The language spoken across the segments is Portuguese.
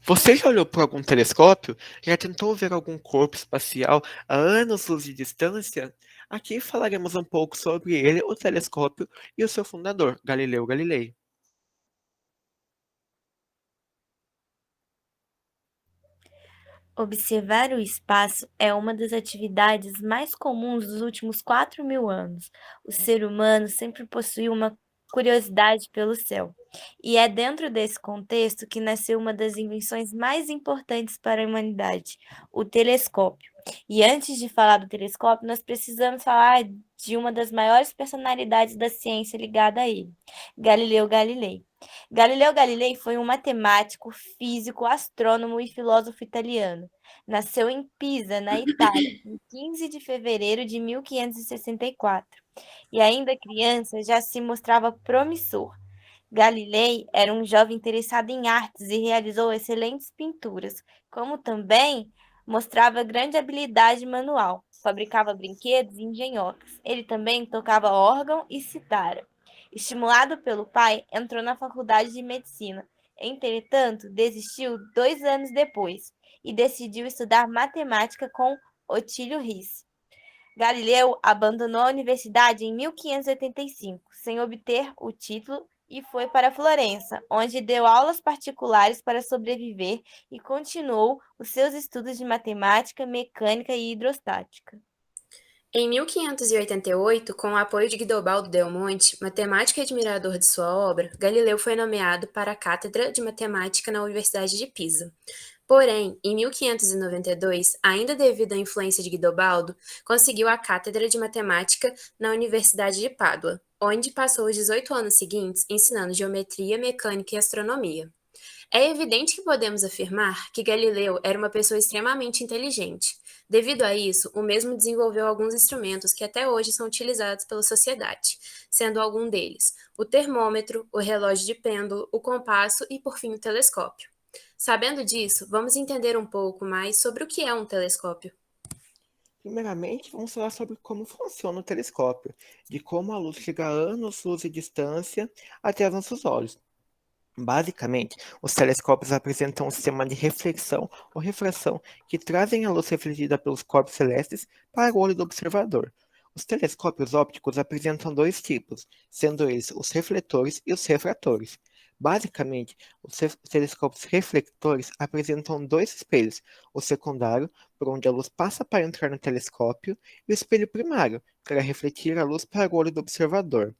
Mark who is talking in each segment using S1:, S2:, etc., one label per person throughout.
S1: Você já olhou por algum telescópio? Já tentou ver algum corpo espacial a anos-luz de distância? Aqui falaremos um pouco sobre ele, o telescópio e o seu fundador, Galileu Galilei.
S2: Observar o espaço é uma das atividades mais comuns dos últimos 4.000 anos. O ser humano sempre possuiu uma curiosidade pelo céu. E é dentro desse contexto que nasceu uma das invenções mais importantes para a humanidade, o telescópio. E antes de falar do telescópio, nós precisamos falar de uma das maiores personalidades da ciência ligada a ele, Galileu Galilei. Galileu Galilei foi um matemático, físico, astrônomo e filósofo italiano. Nasceu em Pisa, na Itália, em 15 de fevereiro de 1564. E ainda criança já se mostrava promissor. Galilei era um jovem interessado em artes e realizou excelentes pinturas, como também mostrava grande habilidade manual. Fabricava brinquedos e engenhocas. Ele também tocava órgão e citara. Estimulado pelo pai, entrou na faculdade de medicina. Entretanto, desistiu 2 anos depois e decidiu estudar matemática com Otílio Risse. Galileu abandonou a universidade em 1585, sem obter o título, e foi para Florença, onde deu aulas particulares para sobreviver e continuou os seus estudos de matemática, mecânica e hidrostática.
S3: Em 1588, com o apoio de Guidobaldo Del Monte, matemático e admirador de sua obra, Galileu foi nomeado para a Cátedra de Matemática na Universidade de Pisa. Porém, em 1592, ainda devido à influência de Guidobaldo, conseguiu a Cátedra de Matemática na Universidade de Pádua, onde passou os 18 anos seguintes ensinando geometria, mecânica e astronomia. É evidente que podemos afirmar que Galileu era uma pessoa extremamente inteligente. Devido a isso, o mesmo desenvolveu alguns instrumentos que até hoje são utilizados pela sociedade, sendo algum deles o termômetro, o relógio de pêndulo, o compasso e, por fim, o telescópio. Sabendo disso, vamos entender um pouco mais sobre o que é um telescópio.
S1: Primeiramente, vamos falar sobre como funciona o telescópio, de como a luz chega a anos-luz de distância até os nossos olhos. Basicamente, os telescópios apresentam um sistema de reflexão ou refração que trazem a luz refletida pelos corpos celestes para o olho do observador. Os telescópios ópticos apresentam dois tipos, sendo eles os refletores e os refratores. Basicamente, os telescópios refletores apresentam dois espelhos, o secundário, por onde a luz passa para entrar no telescópio, e o espelho primário, para refletir a luz para o olho do observador.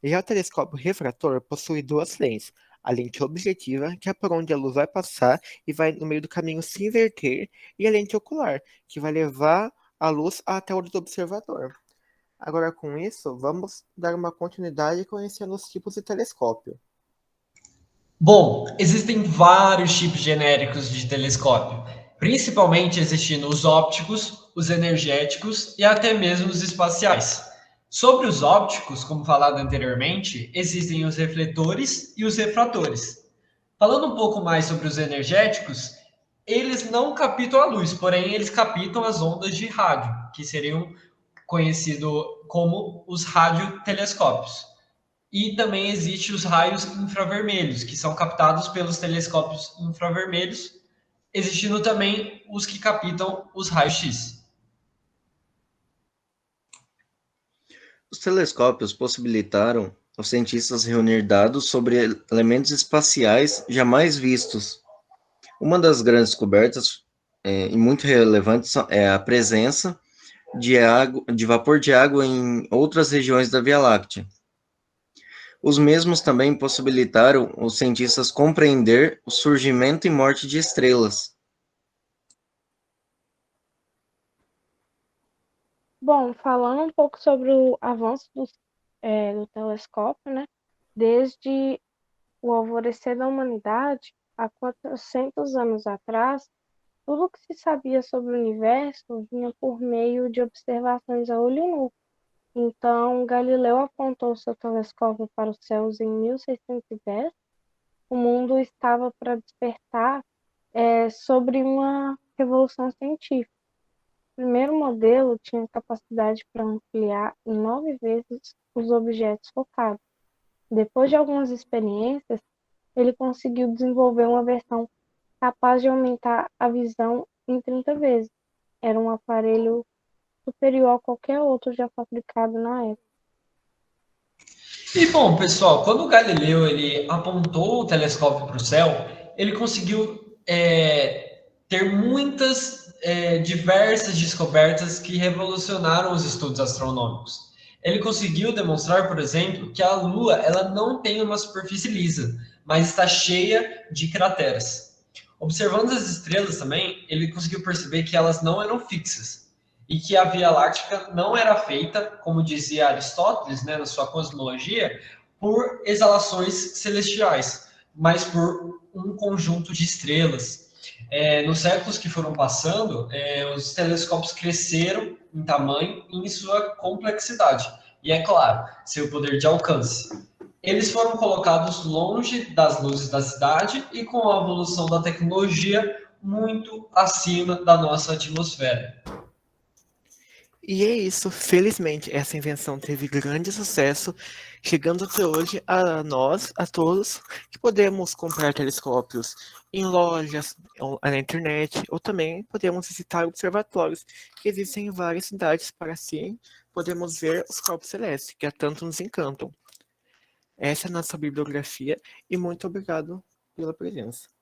S1: Já o telescópio refrator possui duas lentes, a lente objetiva, que é por onde a luz vai passar e vai no meio do caminho se inverter, e a lente ocular, que vai levar a luz até o olho do observador. Agora, com isso, vamos dar uma continuidade conhecendo os tipos de telescópio.
S4: Bom, existem vários tipos genéricos de telescópio, principalmente existindo os ópticos, os energéticos e até mesmo os espaciais. Sobre os ópticos, como falado anteriormente, existem os refletores e os refratores. Falando um pouco mais sobre os energéticos, eles não captam a luz, porém eles captam as ondas de rádio, que seriam conhecidos como os radiotelescópios. E também existem os raios infravermelhos, que são captados pelos telescópios infravermelhos, existindo também os que captam os raios X.
S5: Os telescópios possibilitaram aos cientistas reunir dados sobre elementos espaciais jamais vistos. Uma das grandes descobertas e muito relevantes é a presença de vapor de água em outras regiões da Via Láctea. Os mesmos também possibilitaram os cientistas compreender o surgimento e morte de estrelas.
S6: Bom, falando um pouco sobre o avanço do telescópio, né? Desde o alvorecer da humanidade, há 400 anos atrás, tudo o que se sabia sobre o universo vinha por meio de observações a olho nu. Então, Galileu apontou seu telescópio para os céus em 1610. O mundo estava para despertar sobre uma revolução científica. O primeiro modelo tinha capacidade para ampliar em 9 vezes os objetos focados. Depois de algumas experiências, ele conseguiu desenvolver uma versão capaz de aumentar a visão em 30 vezes. Era um aparelho superior a qualquer outro já fabricado na época.
S4: E bom, pessoal, quando o Galileu ele apontou o telescópio para o céu, ele conseguiu ter muitas diversas descobertas que revolucionaram os estudos astronômicos. Ele conseguiu demonstrar, por exemplo, que a Lua ela não tem uma superfície lisa, mas está cheia de crateras. Observando as estrelas também, ele conseguiu perceber que elas não eram fixas e que a Via Láctea não era feita, como dizia Aristóteles, né, na sua cosmologia, por exalações celestiais, mas por um conjunto de estrelas. Nos séculos que foram passando, os telescópios cresceram em tamanho e em sua complexidade. E, é claro, seu poder de alcance. Eles foram colocados longe das luzes da cidade e com a evolução da tecnologia muito acima da nossa atmosfera.
S1: E é isso, felizmente, essa invenção teve grande sucesso, chegando até hoje a nós, a todos, que podemos comprar telescópios em lojas, ou na internet, ou também podemos visitar observatórios que existem em várias cidades para assim podemos ver os corpos celestes, que tanto nos encantam. Essa é a nossa bibliografia e muito obrigado pela presença.